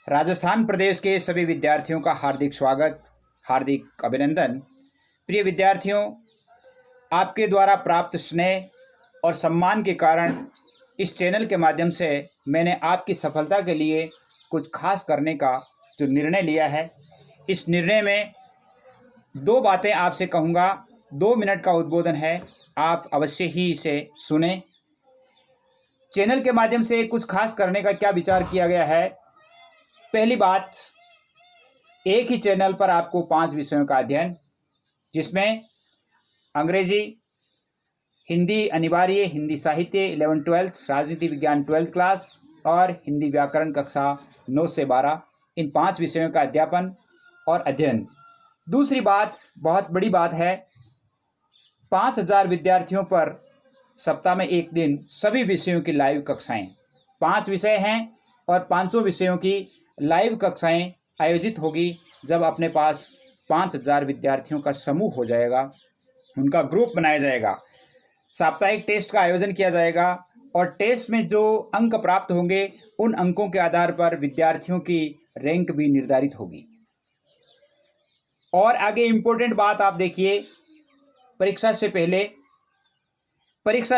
राजस्थान प्रदेश के सभी विद्यार्थियों का हार्दिक स्वागत, हार्दिक अभिनंदन। प्रिय विद्यार्थियों, आपके द्वारा प्राप्त स्नेह और सम्मान के कारण इस चैनल के माध्यम से मैंने आपकी सफलता के लिए कुछ खास करने का जो निर्णय लिया है, इस निर्णय में दो बातें आपसे कहूँगा। 2 मिनट का उद्बोधन है, आप अवश्य ही इसे सुने। चैनल के माध्यम से कुछ खास करने का क्या विचार किया गया है। पहली बात, एक ही चैनल पर आपको 5 विषयों का अध्ययन, जिसमें अंग्रेजी, हिंदी अनिवार्य, हिंदी साहित्य 11-12, राजनीति विज्ञान 12th क्लास और हिंदी व्याकरण कक्षा 9 से 12, इन 5 विषयों का अध्यापन और अध्ययन। दूसरी बात, बहुत बड़ी बात है, 5000 विद्यार्थियों पर सप्ताह में एक दिन सभी विषयों की लाइव कक्षाएं। 5 विषय हैं और 500 विषयों की लाइव कक्षाएं आयोजित होगी। जब अपने पास 5000 विद्यार्थियों का समूह हो जाएगा, उनका ग्रुप बनाया जाएगा, साप्ताहिक टेस्ट का आयोजन किया जाएगा और टेस्ट में जो अंक प्राप्त होंगे, उन अंकों के आधार पर विद्यार्थियों की रैंक भी निर्धारित होगी। और आगे इम्पोर्टेंट बात आप देखिए, परीक्षा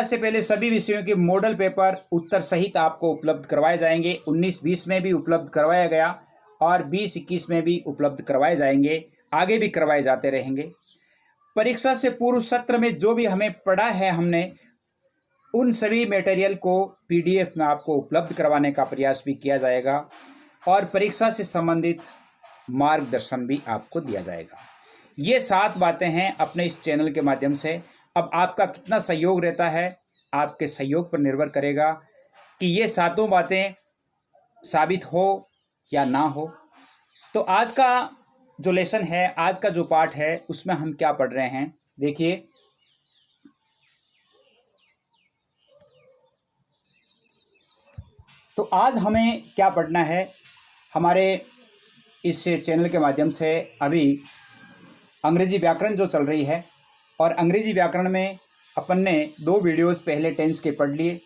से पहले सभी विषयों के मॉडल पेपर उत्तर सहित आपको उपलब्ध करवाए जाएंगे। 19-20 में भी उपलब्ध करवाया गया और 20-21 में भी उपलब्ध करवाए जाएंगे, आगे भी करवाए जाते रहेंगे। परीक्षा से पूर्व सत्र में जो भी हमें पढ़ा है, हमने उन सभी मटेरियल को PDF में आपको उपलब्ध करवाने का प्रयास भी किया जाएगा और परीक्षा से संबंधित मार्गदर्शन भी आपको दिया जाएगा। ये 7 बातें हैं अपने इस चैनल के माध्यम से। अब आपका कितना सहयोग रहता है, आपके सहयोग पर निर्भर करेगा कि ये 7 बातें साबित हो या ना हो। तो आज का जो लेसन है, आज का जो पाठ है, उसमें हम क्या पढ़ रहे हैं, देखिए। तो आज हमें क्या पढ़ना है, हमारे इस चैनल के माध्यम से अभी अंग्रेजी व्याकरण जो चल रही है, और अंग्रेजी व्याकरण में अपन ने 2 वीडियोस पहले टेंस के पढ़ लिए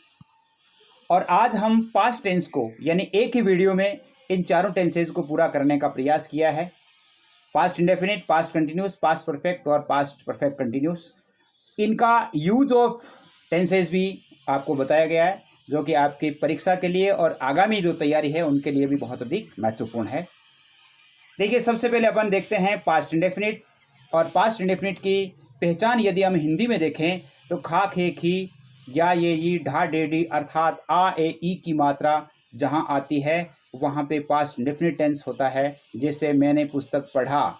और आज हम पास्ट टेंस को, यानी एक ही वीडियो में इन 4 टेंसेज को पूरा करने का प्रयास किया है। Past indefinite, past continuous, past perfect और पास्ट परफेक्ट कंटिन्यूस, इनका यूज ऑफ टेंसेज भी आपको बताया गया है, जो कि आपकी परीक्षा के लिए और आगामी जो तैयारी है उनके लिए भी बहुत अधिक महत्वपूर्ण है। देखिए, सबसे पहले अपन देखते हैं पास्ट इंडेफिनिट। और पास्ट इंडेफिनिट की पहचान यदि हम हिंदी में देखें तो खा, खे, खी, या, ये, ई, ढा, डे, डी, अर्थात आ, ए, ई की मात्रा जहाँ आती है वहाँ पे पास्ट इंडेफिनिट टेंस होता है। जैसे मैंने पुस्तक पढ़ा,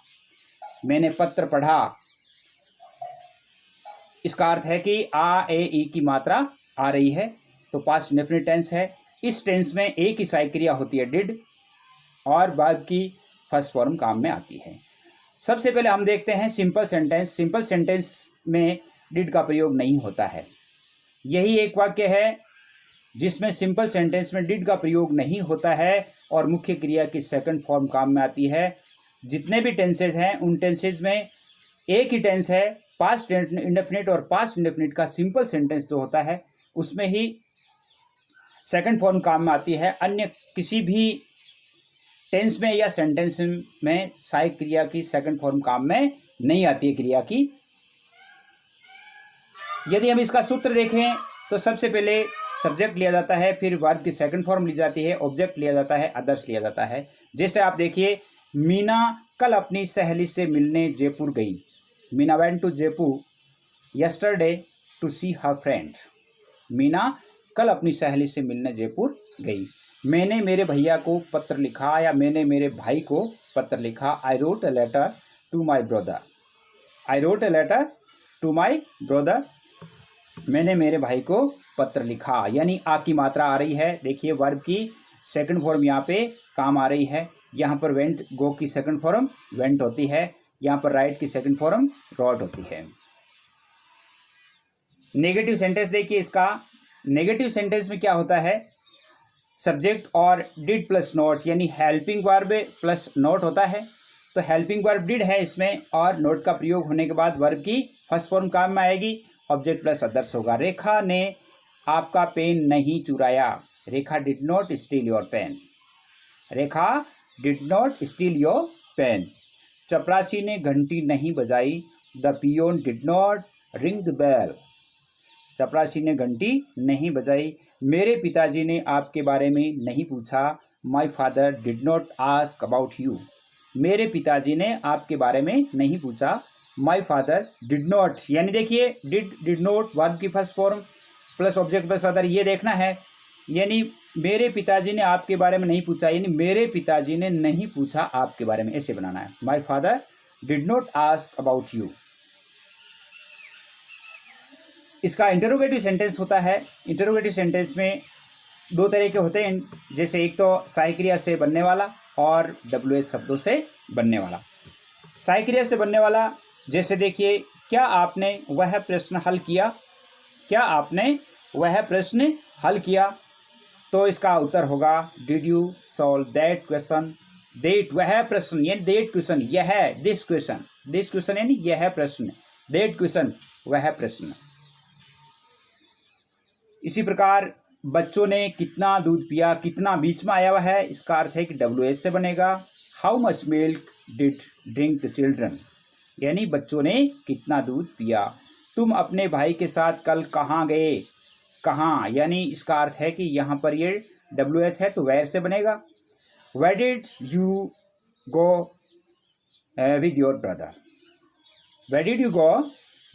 मैंने पत्र पढ़ा, इसका अर्थ है कि आ, ए, ई की मात्रा आ रही है, तो पास्ट इंडेफिनिट टेंस है। इस टेंस में एक ही सहायक क्रिया होती है, डिड, और वर्ब की फर्स्ट फॉर्म काम में आती है। सबसे पहले हम देखते हैं सिंपल सेंटेंस। सिंपल सेंटेंस में डिड का प्रयोग नहीं होता है। यही एक वाक्य है जिसमें सिंपल सेंटेंस में डिड का प्रयोग नहीं होता है और मुख्य क्रिया की सेकंड फॉर्म काम में आती है। जितने भी टेंसेज हैं उन टेंसेज में एक ही टेंस है, पास्ट इंडेफिनिट, और पास्ट इंडेफिनिट का सिंपल सेंटेंस जो होता है उसमें ही सेकंड फॉर्म काम में आती है। अन्य किसी भी टेंस में या सेंटेंस में सहायक क्रिया की सेकंड फॉर्म काम में नहीं आती है क्रिया की। यदि हम इसका सूत्र देखें तो सबसे पहले सब्जेक्ट लिया जाता है, फिर वर्ब की सेकंड फॉर्म ली जाती है, ऑब्जेक्ट लिया जाता है, अदर्स लिया जाता है। जैसे आप देखिए, मीना कल अपनी सहेली से मिलने जयपुर गई। Meena went to Jaipur yesterday to see her friend. Meena कल अपनी सहेली से मिलने जयपुर गई। मैंने मेरे भैया को पत्र लिखा, या मैंने मेरे भाई को पत्र लिखा। I wrote a letter to my brother. I wrote a letter to my brother. मैंने मेरे भाई को पत्र लिखा, यानी आ की मात्रा आ रही है। देखिए, वर्ब की सेकंड फॉर्म यहाँ पे काम आ रही है। यहाँ पर वेंट, गो की सेकंड फॉर्म वेंट होती है, यहाँ पर राइट की सेकंड फॉर्म रॉट होती है। नेगेटिव सेंटेंस देखिए, इसका नेगेटिव सेंटेंस में क्या होता है, सब्जेक्ट और डिड प्लस नोट, यानी हेल्पिंग वर्ब प्लस नोट होता है। तो हेल्पिंग वर्ब डिड है इसमें, और नोट का प्रयोग होने के बाद वर्ब की फर्स्ट फॉर्म काम में आएगी, ऑब्जेक्ट प्लस अदर्स होगा। रेखा ने आपका पेन नहीं चुराया। Rekha did not steal your pen. Rekha did not steal your pen. चपरासी ने घंटी नहीं बजाई। The peon did not ring the bell. चपरासी ने घंटी नहीं बजाई। मेरे पिताजी ने आपके बारे में नहीं पूछा। My father did not ask about you. मेरे पिताजी ने आपके बारे में नहीं पूछा। माई फादर डिड नॉट, यानी देखिए डिड नॉट वर्ब की first form plus object plus other, ये देखना है। यानी मेरे पिताजी ने आपके बारे में नहीं पूछा, यानी मेरे पिताजी ने नहीं पूछा आपके बारे में, ऐसे बनाना है। My father did not ask about you. इसका इंटरोगेटिव सेंटेंस होता है। इंटरोगेटिव सेंटेंस में दो तरह के होते हैं, जैसे एक तो सहायक क्रिया से बनने वाला और WH शब्दों से बनने वाला। सहायक क्रिया से बनने वाला जैसे देखिए, क्या आपने वह प्रश्न हल किया। क्या आपने वह प्रश्न हल किया, तो इसका उत्तर होगा did you solve that question. That वह प्रश्न, यानी दैट क्वेश्चन, यह दिस क्वेश्चन यानी यह प्रश्न, दैट क्वेश्चन वह प्रश्न। इसी प्रकार बच्चों ने कितना दूध पिया, कितना बीच में आया हुआ है, इसका अर्थ है कि WH से बनेगा। How much milk did drink the children, यानी बच्चों ने कितना दूध पिया। तुम अपने भाई के साथ कल कहाँ गए। कहाँ, यानी इसका अर्थ है कि यहाँ पर ये WH है तो वेयर से बनेगा। Where did you go with your brother. Where did you go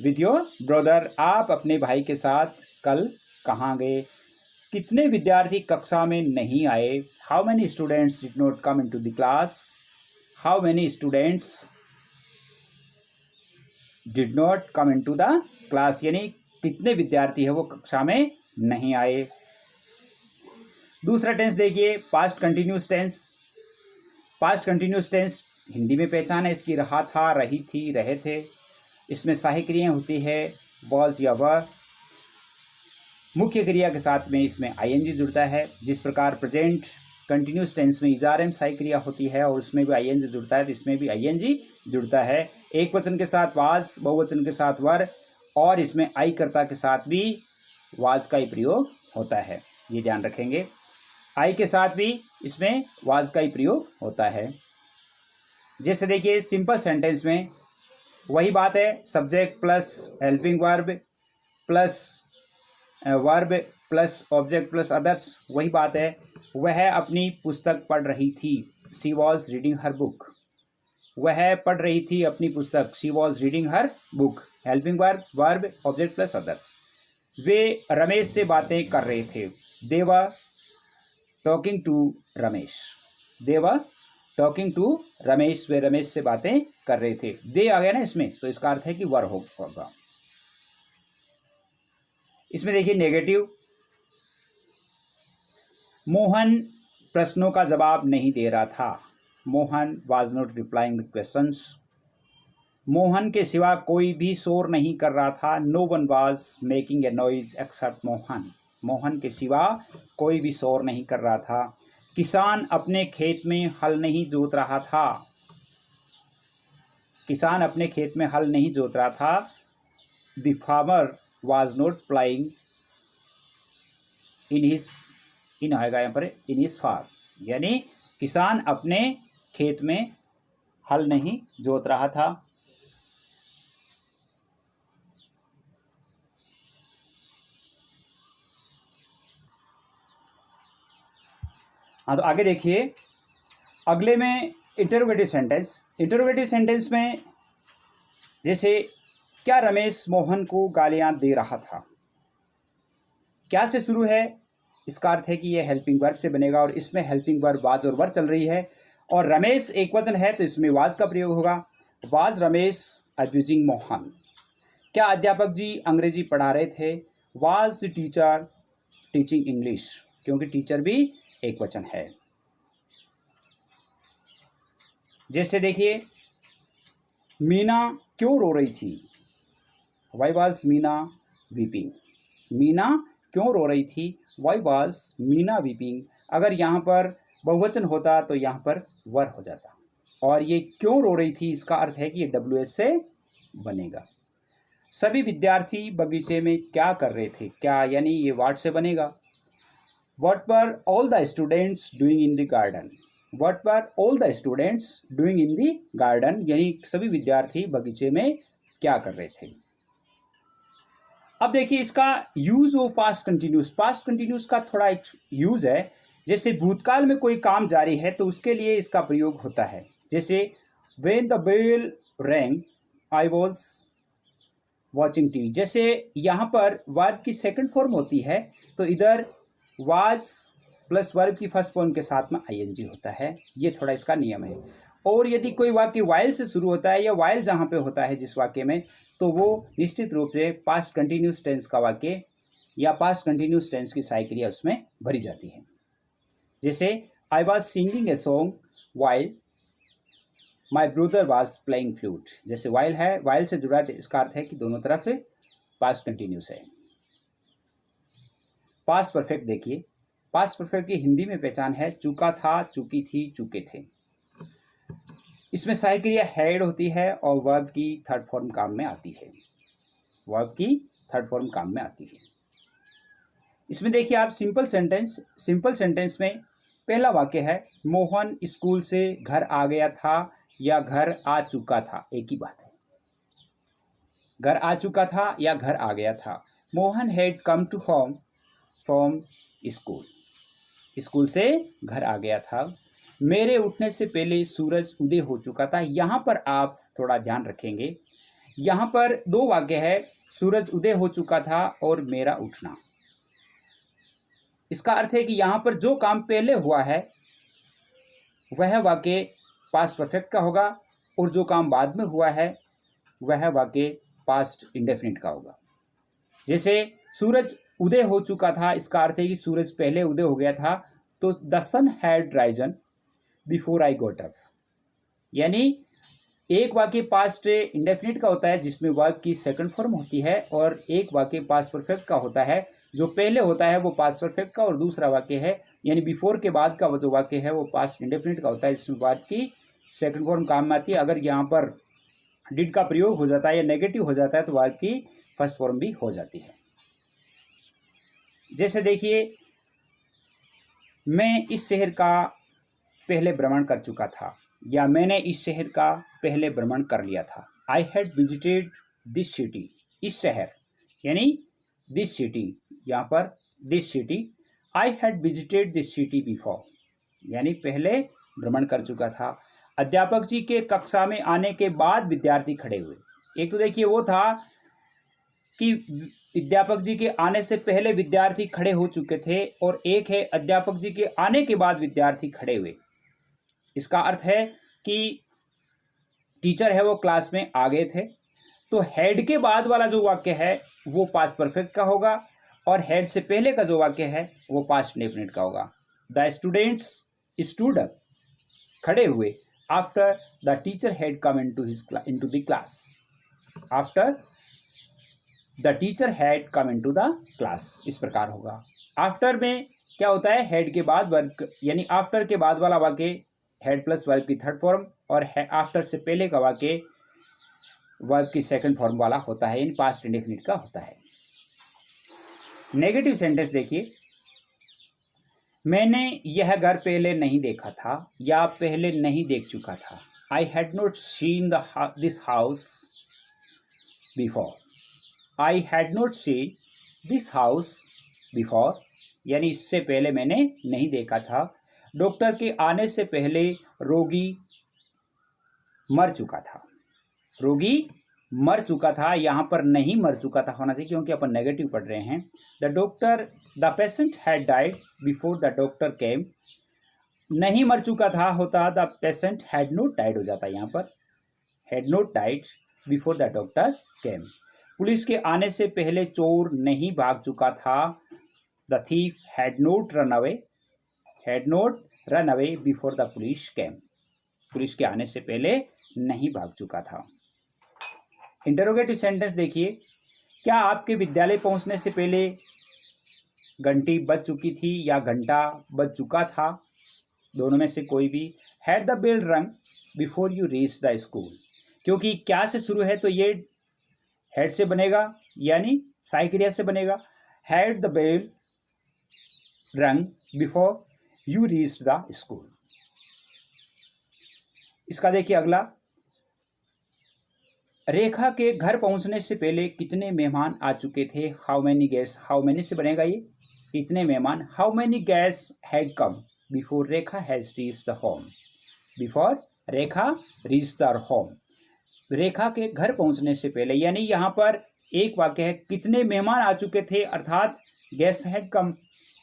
with your brother, आप अपने भाई के साथ कल कहाँ गए। कितने विद्यार्थी कक्षा में नहीं आए। How many students did not come into the class. How many students did not come into the class, यानी कितने विद्यार्थी है वो कक्षा में नहीं आए। दूसरा टेंस देखिए, past continuous tense. Past continuous tense Hindi में पहचान है इसकी, रहा था, रही थी, रहे थे। इसमें सहायक क्रियाएं होती है वॉज या वर। मुख्य क्रिया के साथ में इसमें ING जुड़ता है। जिस प्रकार प्रेजेंट कंटिन्यूस टेंस में इजारम सहायक क्रिया होती है और उसमें भी ING जुड़ता है, तो इसमें भी ING जुड़ता है। एक वचन के साथ वाज, बहुवचन के साथ वर, और इसमें आई कर्ता के साथ भी वाज का ही प्रयोग होता है, ये ध्यान रखेंगे। आई के साथ भी इसमें वाज का ही प्रयोग होता है। जैसे देखिए सिंपल सेंटेंस में वही बात है, subject plus helping verb plus verb plus object plus others, वही बात है। वह अपनी पुस्तक पढ़ रही थी। She was reading her book. वह पढ़ रही थी अपनी पुस्तक। She was reading her book. Helping verb, verb, object plus others. वे रमेश से बातें कर रहे थे। They were talking to Ramesh. They were talking to Ramesh, वे रमेश से बातें कर रहे थे। दे आ गया ना इसमें, तो इसका अर्थ है कि वर होगा। इसमें देखिए नेगेटिव, मोहन प्रश्नों का जवाब नहीं दे रहा था। Mohan was not replying the questions. Mohan के सिवा कोई भी शोर नहीं कर रहा था। No one was making a noise except Mohan. Mohan के सिवा कोई भी शोर नहीं कर रहा था। किसान अपने खेत में हल नहीं जोत रहा था। किसान अपने खेत में हल नहीं जोत रहा था। The farmer was not ploughing इन आएगा यहाँ पर इन हिज फार्म, यानी किसान अपने खेत में हल नहीं जोत रहा था। हाँ, तो आगे देखिए, अगले में इंटरोगेटिव सेंटेंस। इंटरोगेटिव सेंटेंस में जैसे, क्या रमेश मोहन को गालियां दे रहा था। क्या से शुरू है, इसका अर्थ है कि ये हेल्पिंग वर्ब से बनेगा और इसमें हेल्पिंग वर्ब वाज और वर चल रही है और रमेश एक वचन है तो इसमें वाज का प्रयोग होगा। Was Ramesh abusing Mohan. क्या अध्यापक जी अंग्रेजी पढ़ा रहे थे। Was the teacher teaching English, क्योंकि टीचर भी एक वचन है। जैसे देखिए, मीना क्यों रो रही थी। Why was Meena weeping. Meena क्यों रो रही थी। Why was Meena weeping. अगर यहाँ पर बहुवचन होता तो यहाँ पर वर हो जाता, और ये क्यों रो रही थी इसका अर्थ है कि ये WH से बनेगा। सभी विद्यार्थी बगीचे में क्या कर रहे थे। क्या यानी ये वाट से बनेगा। What were all the students doing in the garden. What were all the students doing in the garden, यानी सभी विद्यार्थी बगीचे में क्या कर रहे थे। अब देखिए इसका use of past continuous. Past continuous का थोड़ा एक यूज है, जैसे भूतकाल में कोई काम जारी है तो उसके लिए इसका प्रयोग होता है। जैसे when the bell rang I was watching TV. जैसे यहाँ पर वर्ब की सेकंड फॉर्म होती है तो इधर वाज प्लस वर्ब की फर्स्ट फॉर्म के साथ में आईएनजी होता है। ये थोड़ा इसका नियम है। और यदि कोई वाक्य वाइल से शुरू होता है या वाइल जहाँ पे होता है जिस वाक्य में, तो वो निश्चित रूप से पास्ट कंटिन्यूस टेंस का वाक्य या पास्ट कंटिन्यूस टेंस की सहायक क्रिया उसमें भरी जाती है। जैसे I was singing a song while my brother was playing flute. जैसे वाइल है, वाइल से जुड़ा है, इसका अर्थ है कि दोनों तरफ पास्ट कंटिन्यूस है। पास्ट परफेक्ट देखिए, पास्ट परफेक्ट की हिंदी में पहचान है चूका था, चूकी थी, चूके थे। इसमें सहायक क्रिया हैड होती है और वर्ब की थर्ड फॉर्म काम में आती है। वर्ब की थर्ड फॉर्म काम में आती है। इसमें देखिए आप सिंपल सेंटेंस में पहला वाक्य है मोहन स्कूल से घर आ गया था या घर आ चुका था, एक ही बात है। घर आ चुका था या घर आ गया था। Mohan had come to home from school, school से घर आ गया था। मेरे उठने से पहले सूरज उदय हो चुका था। यहाँ पर आप थोड़ा ध्यान रखेंगे, यहाँ पर दो वाक्य है, सूरज उदय हो चुका था और मेरा उठना। इसका अर्थ है कि यहाँ पर जो काम पहले हुआ है वह वाक्य पास्ट परफेक्ट का होगा और जो काम बाद में हुआ है वह वाक्य पास्ट इंडेफिनिट का होगा। जैसे सूरज उदय हो चुका था, इसका अर्थ है कि सूरज पहले उदय हो गया था, तो the sun had risen before I got up. यानी एक वाक्य पास्ट इंडेफिनिट का होता है जिसमें वर्ब की सेकंड फॉर्म होती है, और एक वाक्य पास्ट परफेक्ट का होता है जो पहले होता है वो पास्ट परफेक्ट का, और दूसरा वाक्य है यानी बिफोर के बाद का वो जो वाक्य है वो पास्ट इंडेफिनिट का होता है जिसमें वर्ब की सेकंड फॉर्म काम में आती है। अगर यहाँ पर डिड का प्रयोग हो जाता है या नेगेटिव हो जाता है तो वर्ब की फर्स्ट फॉर्म भी हो जाती है। जैसे देखिए मैं इस शहर का पहले भ्रमण कर चुका था या मैंने इस शहर का पहले भ्रमण कर लिया था। I had visited this city, इस शहर यानी दिस सिटी, यहाँ पर this city. I had visited this city before, यानी पहले भ्रमण कर चुका था। अध्यापक जी के कक्षा में आने के बाद विद्यार्थी खड़े हुए। एक तो देखिए वो था कि अध्यापक जी के आने से पहले विद्यार्थी खड़े हो चुके थे, और एक है अध्यापक जी के आने के बाद विद्यार्थी खड़े हुए। इसका अर्थ है कि टीचर है वो क्लास में आ गए थे, तो हेड के बाद वाला जो वाक्य है वो पास्ट परफेक्ट का होगा, और हेड से पहले का जो वाक्य है वो पास्ट इंडेफिनिट का होगा। द स्टूडेंट्स स्टूड अप, खड़े हुए, after the teacher had come into the class, after the teacher had come into the class, इस प्रकार होगा। आफ्टर में क्या होता है, हेड के बाद वर्ब, यानी आफ्टर के बाद वाला वाक्य हेड प्लस वर्ब की थर्ड फॉर्म, और आफ्टर से पहले का वाक्य वर्ब की सेकंड फॉर्म वाला होता है, यानी पास्ट इंडेफिनिट का होता है। नेगेटिव सेंटेंस देखिए, मैंने यह घर पहले नहीं देखा था या पहले नहीं देख चुका था। I had not seen this house before, I had not seen this house before, यानी इससे पहले मैंने नहीं देखा था। डॉक्टर के आने से पहले रोगी मर चुका था, रोगी मर चुका था, यहाँ पर नहीं मर चुका था होना चाहिए क्योंकि अपन नेगेटिव पढ़ रहे हैं। The patient had died before the doctor केम, नहीं मर चुका था होता the patient had not died हो जाता है, यहाँ पर had not died before the doctor came. Police के आने से पहले चोर नहीं भाग चुका था, the thief had not run away, had not run away before the police came, police के आने से पहले नहीं भाग चुका था। इंटरोगेटिव सेंटेंस देखिए, क्या आपके विद्यालय पहुंचने से पहले घंटी बज चुकी थी या घंटा बज चुका था, दोनों में से कोई भी। हैड द बेल रंग before you reach the school, क्योंकि क्या से शुरू है तो ये हेड से बनेगा यानी सहायक क्रिया से बनेगा। हैड द बेल रंग before you reach the school, इसका देखिए अगला, रेखा के घर पहुंचने से पहले कितने मेहमान आ चुके थे? How many guest, how many से बनेगा ये कितने मेहमान, how many guest had come before Rekha has reached the home, before Rekha reached the home, Rekha के घर पहुंचने से पहले, यानी यहाँ पर एक वाक्य है कितने मेहमान आ चुके थे, अर्थात गेस्ट हैड कम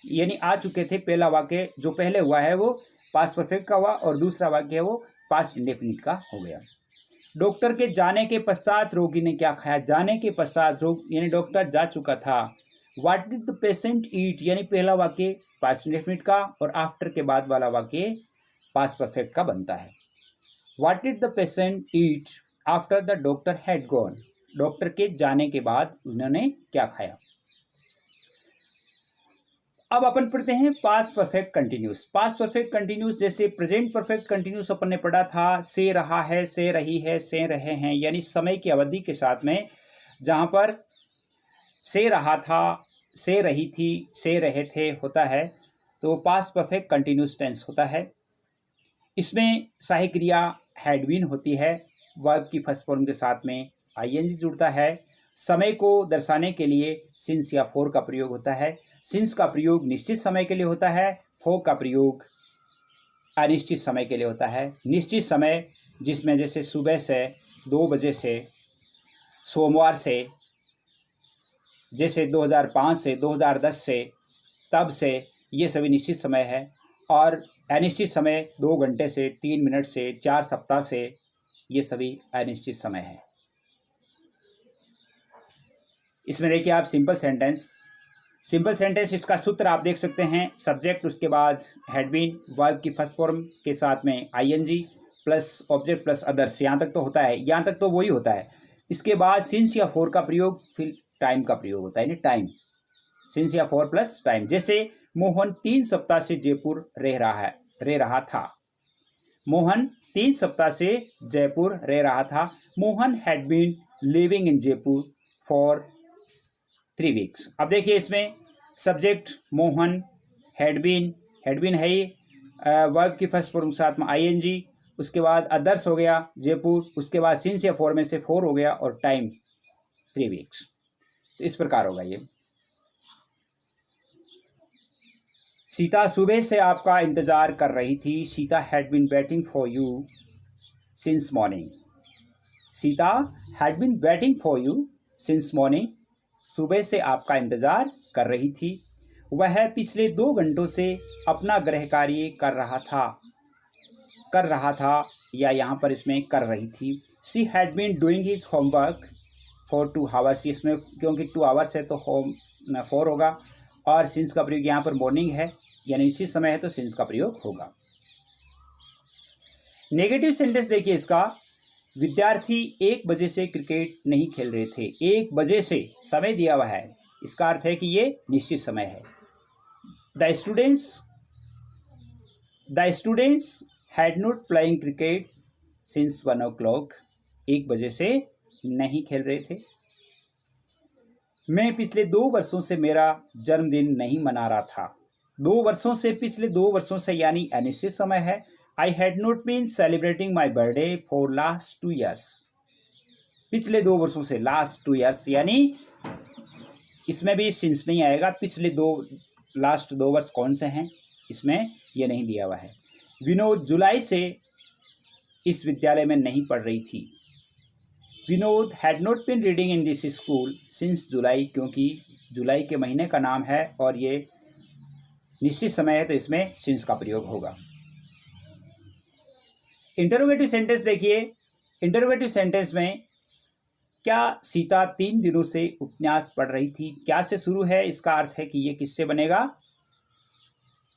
यानी आ चुके थे। पहला वाक्य जो पहले हुआ है वो पास्ट परफेक्ट का हुआ और दूसरा वाक्य है वो पास्ट इंडेफिनिट का हो गया। डॉक्टर के जाने के पश्चात रोगी ने क्या खाया? जाने के पश्चात रोग यानी डॉक्टर जा चुका था। व्हाट डिड द पेशेंट ईट, यानी पहला वाक्य पास्ट इंडेफिनिट का और आफ्टर के बाद वाला वाक्य पास्ट परफेक्ट का बनता है। What did the patient eat after the doctor had gone, doctor के जाने के बाद उन्होंने क्या खाया। अब अपन पढ़ते हैं past perfect continuous. Past perfect continuous जैसे प्रेजेंट परफेक्ट कंटिन्यूस अपन ने पढ़ा था, से रहा है, से रही है, से रहे हैं, यानी समय की अवधि के साथ में जहाँ पर से रहा था, से रही थी, से रहे थे होता है तो पास्ट परफेक्ट कंटिन्यूस टेंस होता है। इसमें सहायक क्रिया हैड बीन होती है, वर्ब की फर्स्ट फॉर्म के साथ में आईएनजी जुड़ता है। समय को दर्शाने के लिए सिंस या फॉर का प्रयोग होता है। सिंस का प्रयोग निश्चित समय के लिए होता है, फॉर का प्रयोग अनिश्चित समय के लिए होता है। निश्चित समय जिसमें जैसे सुबह से 2 बजे से, सोमवार से, जैसे 2005 से, 2010 से, तब से, ये सभी निश्चित समय है। और अनिश्चित समय 2 घंटे से, 3 मिनट से, 4 सप्ताह से, ये सभी अनिश्चित समय है। इसमें देखिए आप सिंपल सेंटेंस इसका सूत्र आप देख सकते हैं, सब्जेक्ट उसके बाद हैड बीन, वर्ब की फर्स्ट फॉर्म के साथ में ING plus object plus others, यहाँ तक तो होता है, यहाँ तक तो वही होता है। इसके बाद सिंस या फॉर का प्रयोग, फिर टाइम का प्रयोग होता है, यानी टाइम, सिंस या फॉर प्लस टाइम। जैसे मोहन 3 सप्ताह से जयपुर रह रहा था। मोहन 3 सप्ताह से जयपुर रह रहा था। Mohan had been living in Jaipur for 3 weeks. अब देखिए इसमें सब्जेक्ट मोहन, हैड बीन है ही, वर्ब की फर्स्ट फॉर्म के साथ में आईएनजी, उसके बाद अदर्स हो गया जयपुर, उसके बाद सिंस या फॉर में से फॉर हो गया और टाइम 3 वीक्स। तो इस प्रकार होगा ये। सीता सुबह से आपका इंतजार कर रही थी। Sita had been waiting for you since morning. Sita had been waiting for you since morning, सुबह से आपका इंतजार कर रही थी। वह पिछले 2 घंटों से अपना गृह कार्य कर रहा था या यहाँ पर इसमें कर रही थी। She had been doing his homework for 2 hours, इसमें क्योंकि 2 आवर्स है तो होम 4 होगा और सिंस का प्रयोग यहाँ पर मॉर्निंग है यानी इसी समय है तो सिंस का प्रयोग होगा। नेगेटिव सेंटेंस देखिए इसका, विद्यार्थी 1 बजे से क्रिकेट नहीं खेल रहे थे। 1 बजे से समय दिया हुआ है, इसका अर्थ है कि ये निश्चित समय है। The students had not playing cricket since 1 o'clock, 1 बजे से नहीं खेल रहे थे। मैं पिछले 2 वर्षों से मेरा जन्मदिन नहीं मना रहा था। 2 वर्षों से, पिछले 2 वर्षों से यानी अनिश्चित समय है। I had not been celebrating my birthday for last 2 years, पिछले 2 वर्षों से, लास्ट 2 years यानी इसमें भी सिंस नहीं आएगा। पिछले लास्ट 2 वर्ष कौन से हैं इसमें ये नहीं दिया हुआ है। विनोद जुलाई से इस विद्यालय में नहीं पढ़ रही थी। Vinod had not been reading in this school since July, क्योंकि जुलाई के महीने का नाम है और ये निश्चित समय है तो इसमें सिंस का प्रयोग होगा। इंटरोगेटिव सेंटेंस देखिए, इंटरोगेटिव सेंटेंस में क्या सीता 3 दिनों से उपन्यास पढ़ रही थी, क्या से शुरू है, इसका अर्थ है कि ये किससे बनेगा,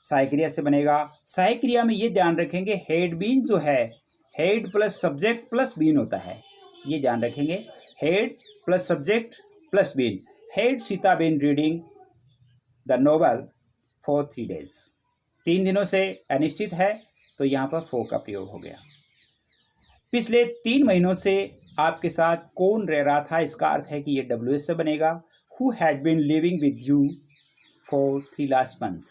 सहायक क्रिया से बनेगा। सहायक क्रिया में ये ध्यान रखेंगे हैड बीन जो है had plus subject plus been होता है, ये ध्यान रखेंगे, had plus subject plus been. Had Sita been reading the novel for 3 days, 3 दिनों से अनिश्चित है तो यहाँ पर फॉर का प्रयोग हो गया। पिछले 3 महीनों से आपके साथ कौन रह रहा था, इसका अर्थ है कि ये WS से बनेगा। Who had been living with you for 3 last months,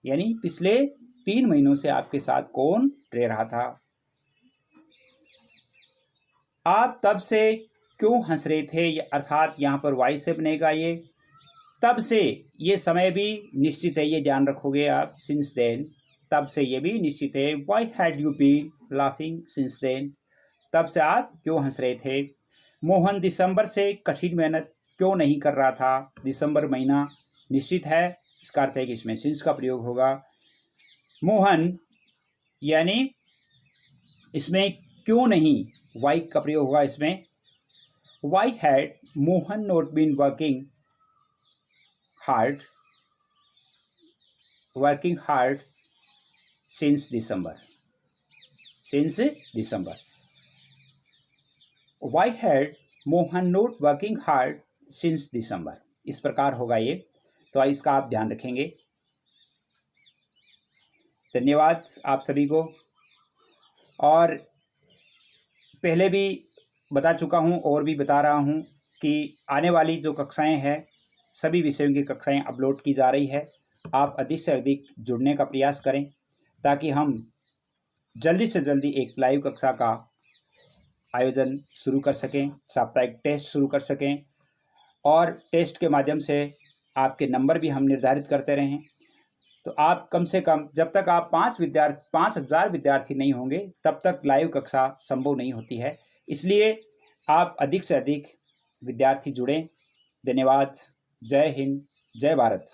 यानी पिछले 3 महीनों से आपके साथ कौन रह रहा था। आप तब से क्यों हंस रहे थे, अर्थात यहाँ पर वाई से बनेगा ये तब से। ये समय भी निश्चित है, ये ध्यान रखोगे आप। सिंस देन, तब से ये भी निश्चित है। Why had you been laughing since then, तब से आप क्यों हंस रहे थे। मोहन दिसंबर से कठिन मेहनत क्यों नहीं कर रहा था। दिसंबर महीना निश्चित है, इसका अर्थ है कि इसमें सिंस का प्रयोग होगा। मोहन यानी इसमें क्यों नहीं, वाई का प्रयोग होगा इसमें। Why had Mohan not been working hard since December. Why had Mohan not working hard since December, इस प्रकार होगा ये। तो इसका आप ध्यान रखेंगे। धन्यवाद आप सभी को। और पहले भी बता चुका हूँ और भी बता रहा हूँ कि आने वाली जो कक्षाएं हैं, सभी विषयों की कक्षाएं अपलोड की जा रही है। आप अधिक से अधिक जुड़ने का प्रयास करें ताकि हम जल्दी से जल्दी एक लाइव कक्षा का आयोजन शुरू कर सकें, साप्ताहिक टेस्ट शुरू कर सकें और टेस्ट के माध्यम से आपके नंबर भी हम निर्धारित करते रहें। तो आप कम से कम जब तक आप 5,000 विद्यार्थी नहीं होंगे तब तक लाइव कक्षा संभव नहीं होती है। इसलिए आप अधिक से अधिक विद्यार्थी जुड़ें। धन्यवाद। जय हिंद, जय भारत।